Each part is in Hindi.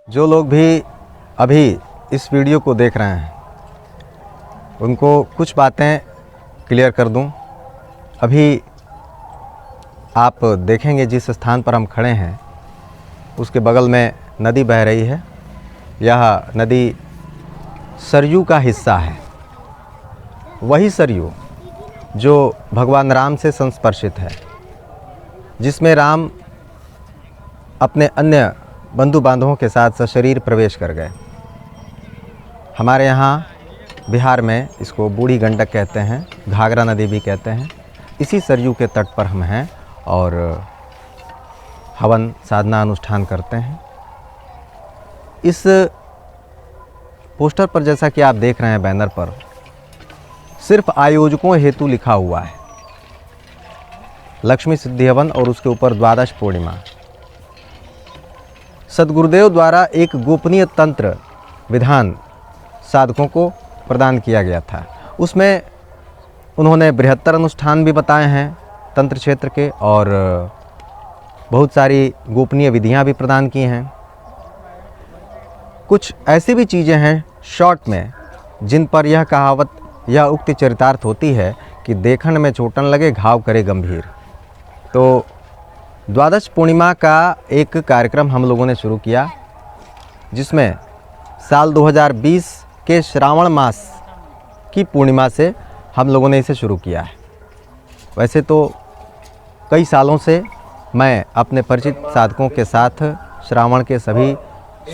जो लोग भी अभी इस वीडियो को देख रहे हैं उनको कुछ बातें क्लियर कर दूं। अभी आप देखेंगे जिस स्थान पर हम खड़े हैं उसके बगल में नदी बह रही है। यह नदी सरयू का हिस्सा है। वही सरयू जो भगवान राम से संस्पर्शित है, जिसमें राम अपने अन्य बंधु बांधवों के साथ सशरीर प्रवेश कर गए। हमारे यहाँ बिहार में इसको बूढ़ी गंडक कहते हैं, घाघरा नदी भी कहते हैं। इसी सरयू के तट पर हम हैं और हवन साधना अनुष्ठान करते हैं। इस पोस्टर पर जैसा कि आप देख रहे हैं बैनर पर, सिर्फ आयोजकों हेतु लिखा हुआ है लक्ष्मी सिद्धि हवन और उसके ऊपर द्वादश पूर्णिमा। सद्गुरुदेव द्वारा एक गोपनीय तंत्र विधान साधकों को प्रदान किया गया था। उसमें उन्होंने बृहत्तर अनुष्ठान भी बताए हैं तंत्र क्षेत्र के और बहुत सारी गोपनीय विधियां भी प्रदान की हैं। कुछ ऐसी भी चीज़ें हैं शॉर्ट में जिन पर यह कहावत या उक्ति चरितार्थ होती है कि देखन में चोटन लगे घाव करे गंभीर। तो द्वादश पूर्णिमा का एक कार्यक्रम हम लोगों ने शुरू किया, जिसमें साल 2020 के श्रावण मास की पूर्णिमा से हम लोगों ने इसे शुरू किया है। वैसे तो कई सालों से मैं अपने परिचित साधकों के साथ श्रावण के सभी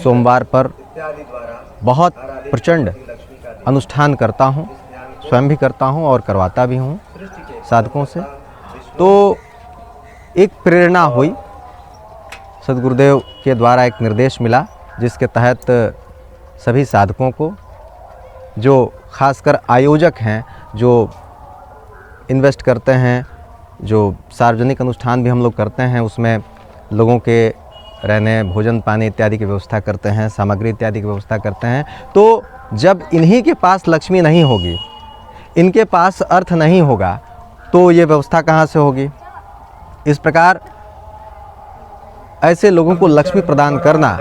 सोमवार पर बहुत प्रचंड अनुष्ठान करता हूँ, स्वयं भी करता हूँ और करवाता भी हूँ साधकों से। तो एक प्रेरणा हुई, सद्गुरुदेव के द्वारा एक निर्देश मिला जिसके तहत सभी साधकों को, जो खासकर आयोजक हैं, जो इन्वेस्ट करते हैं, जो सार्वजनिक अनुष्ठान भी हम लोग करते हैं, उसमें लोगों के रहने भोजन पानी इत्यादि की व्यवस्था करते हैं, सामग्री इत्यादि की व्यवस्था करते हैं। तो जब इन्हीं के पास लक्ष्मी नहीं होगी, इनके पास अर्थ नहीं होगा, तो ये व्यवस्था कहाँ से होगी। इस प्रकार ऐसे लोगों को लक्ष्मी प्रदान करना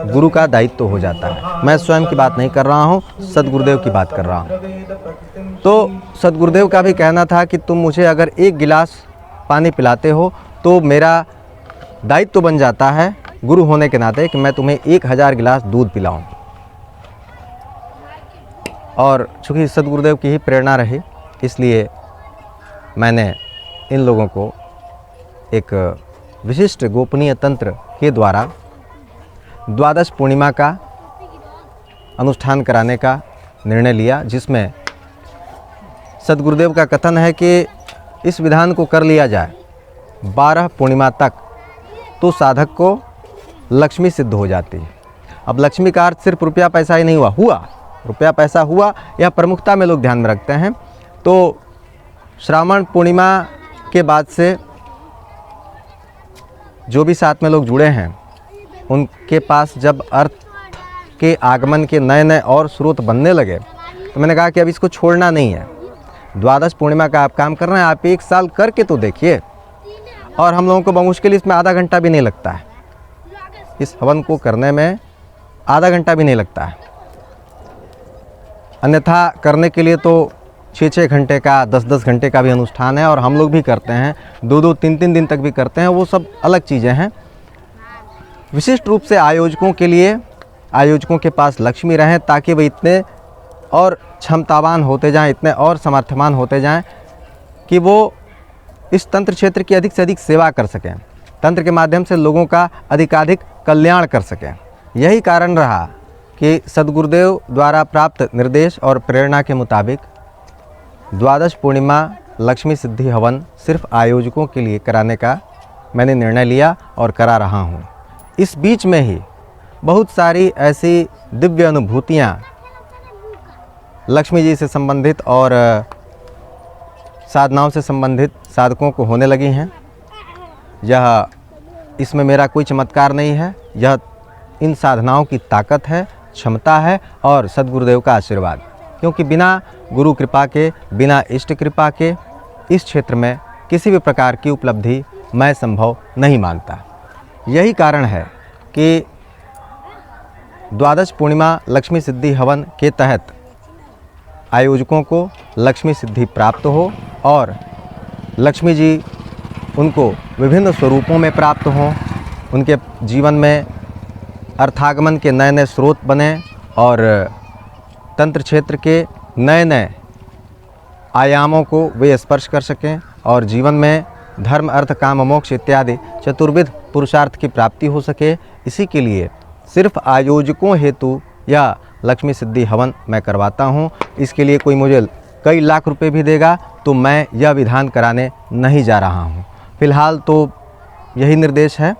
गुरु का दायित्व हो जाता है। मैं स्वयं की बात नहीं कर रहा हूँ, सद्गुरुदेव की बात कर रहा हूँ। तो सद्गुरुदेव का भी कहना था कि तुम मुझे अगर एक गिलास पानी पिलाते हो तो मेरा दायित्व बन जाता है गुरु होने के नाते कि मैं तुम्हें 1000 गिलास दूध पिलाऊं। और चूँकि सद्गुरुदेव की ही प्रेरणा रही, इसलिए मैंने इन लोगों को एक विशिष्ट गोपनीय तंत्र के द्वारा द्वादश पूर्णिमा का अनुष्ठान कराने का निर्णय लिया, जिसमें सद्गुरुदेव का कथन है कि इस विधान को कर लिया जाए 12 पूर्णिमा तक तो साधक को लक्ष्मी सिद्ध हो जाती है। अब लक्ष्मी का अर्थ सिर्फ रुपया पैसा ही नहीं हुआ, रुपया पैसा हुआ, यह प्रमुखता में लोग ध्यान में रखते हैं। तो श्रावण पूर्णिमा के बाद से जो भी साथ में लोग जुड़े हैं उनके पास जब अर्थ के आगमन के नए नए और स्रोत बनने लगे, तो मैंने कहा कि अब इसको छोड़ना नहीं है। द्वादश पूर्णिमा का आप काम कर रहे हैं, आप 1 साल करके तो देखिए। और हम लोगों को बमुश्किल इसमें आधा घंटा भी नहीं लगता है, इस हवन को करने में आधा घंटा भी नहीं लगता है। अन्यथा करने के लिए तो 6-6 घंटे का 10-10 घंटे का भी अनुष्ठान है और हम लोग भी करते हैं, 2-2 3-3 दिन तक भी करते हैं। वो सब अलग चीज़ें हैं। विशिष्ट रूप से आयोजकों के लिए, आयोजकों के पास लक्ष्मी रहें ताकि वे इतने और क्षमतावान होते जाएं, इतने और समर्थवान होते जाएं कि वो इस तंत्र क्षेत्र की अधिक से अधिक सेवा कर सकें, तंत्र के माध्यम से लोगों का अधिकाधिक कल्याण कर सकें। यही कारण रहा कि सद्गुरुदेव द्वारा प्राप्त निर्देश और प्रेरणा के मुताबिक द्वादश पूर्णिमा लक्ष्मी सिद्धि हवन सिर्फ आयोजकों के लिए कराने का मैंने निर्णय लिया और करा रहा हूँ। इस बीच में ही बहुत सारी ऐसी दिव्य अनुभूतियाँ लक्ष्मी जी से संबंधित और साधनाओं से संबंधित साधकों को होने लगी हैं। यह इसमें मेरा कोई चमत्कार नहीं है, यह इन साधनाओं की ताकत है, क्षमता है और सद्गुरुदेव का आशीर्वाद। क्योंकि बिना गुरु कृपा के, बिना इष्ट कृपा के इस क्षेत्र में किसी भी प्रकार की उपलब्धि मैं संभव नहीं मानता। यही कारण है कि द्वादश पूर्णिमा लक्ष्मी सिद्धि हवन के तहत आयोजकों को लक्ष्मी सिद्धि प्राप्त हो और लक्ष्मी जी उनको विभिन्न स्वरूपों में प्राप्त हों, उनके जीवन में अर्थागमन के नए नए स्रोत बने और तंत्र क्षेत्र के नए नए आयामों को वे स्पर्श कर सकें और जीवन में धर्म अर्थ काम मोक्ष इत्यादि चतुर्विध पुरुषार्थ की प्राप्ति हो सके। इसी के लिए सिर्फ आयोजकों हेतु यह लक्ष्मी सिद्धि हवन मैं करवाता हूँ। इसके लिए कोई मुझे कई लाख रुपए भी देगा तो मैं यह विधान कराने नहीं जा रहा हूँ। फिलहाल तो यही निर्देश है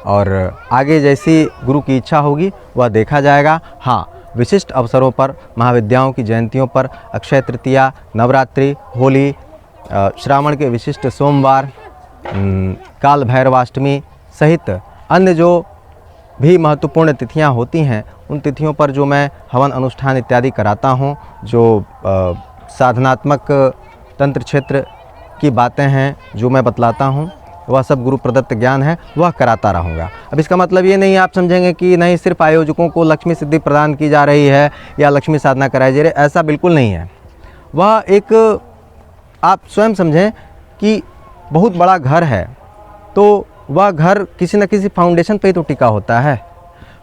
और आगे जैसी गुरु की इच्छा होगी वह देखा जाएगा। हाँ, विशिष्ट अवसरों पर, महाविद्याओं की जयंतियों पर, अक्षय तृतीया, नवरात्रि, होली, श्रावण के विशिष्ट सोमवार, काल भैरवाष्टमी सहित अन्य जो भी महत्वपूर्ण तिथियां होती हैं, उन तिथियों पर जो मैं हवन अनुष्ठान इत्यादि कराता हूं, जो साधनात्मक तंत्र क्षेत्र की बातें हैं जो मैं बतलाता हूं, वह सब गुरु प्रदत्त ज्ञान है, वह कराता रहूँगा। अब इसका मतलब ये नहीं आप समझेंगे कि नहीं सिर्फ आयोजकों को लक्ष्मी सिद्धि प्रदान की जा रही है या लक्ष्मी साधना कराई जा रही है, ऐसा बिल्कुल नहीं है। वह एक आप स्वयं समझें कि बहुत बड़ा घर है तो वह घर किसी न किसी फाउंडेशन पे ही तो टिका होता है।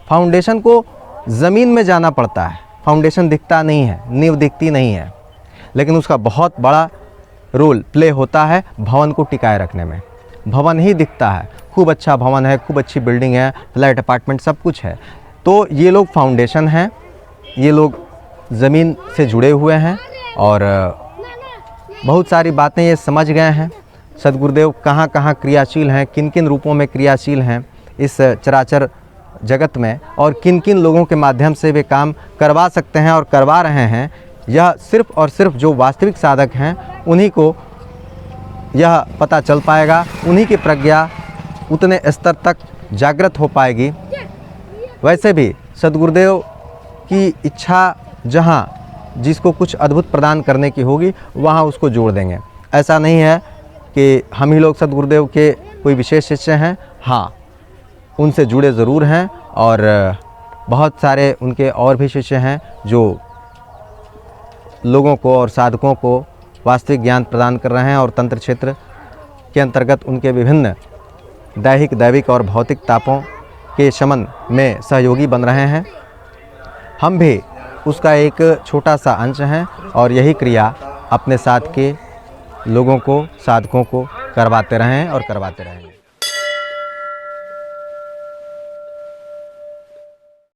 फाउंडेशन को ज़मीन में जाना पड़ता है, फाउंडेशन दिखता नहीं है, नींव दिखती नहीं है, लेकिन उसका बहुत बड़ा रोल प्ले होता है भवन को टिकाए रखने में। भवन ही दिखता है, खूब अच्छा भवन है, खूब अच्छी बिल्डिंग है, फ्लैट अपार्टमेंट सब कुछ है, तो ये लोग फाउंडेशन हैं, ये लोग ज़मीन से जुड़े हुए हैं और बहुत सारी बातें ये समझ गए हैं। सद्गुरुदेव कहाँ कहाँ क्रियाशील हैं, किन किन रूपों में क्रियाशील हैं इस चराचर जगत में और किन किन लोगों के माध्यम से वे काम करवा सकते हैं और करवा रहे हैं, यह सिर्फ और सिर्फ जो वास्तविक साधक हैं उन्हीं को यह पता चल पाएगा, उन्हीं की प्रज्ञा उतने स्तर तक जागृत हो पाएगी। वैसे भी सद्गुरुदेव की इच्छा जहाँ जिसको कुछ अद्भुत प्रदान करने की होगी वहाँ उसको जोड़ देंगे। ऐसा नहीं है कि हम ही लोग सद्गुरुदेव के कोई विशेष शिष्य हैं, हाँ उनसे जुड़े ज़रूर हैं और बहुत सारे उनके और भी शिष्य हैं जो लोगों को और साधकों को वास्तविक ज्ञान प्रदान कर रहे हैं और तंत्र क्षेत्र के अंतर्गत उनके विभिन्न दैहिक दैविक और भौतिक तापों के शमन में सहयोगी बन रहे हैं। हम भी उसका एक छोटा सा अंश हैं और यही क्रिया अपने साथ के लोगों को, साधकों को करवाते रहें और करवाते रहेंगे।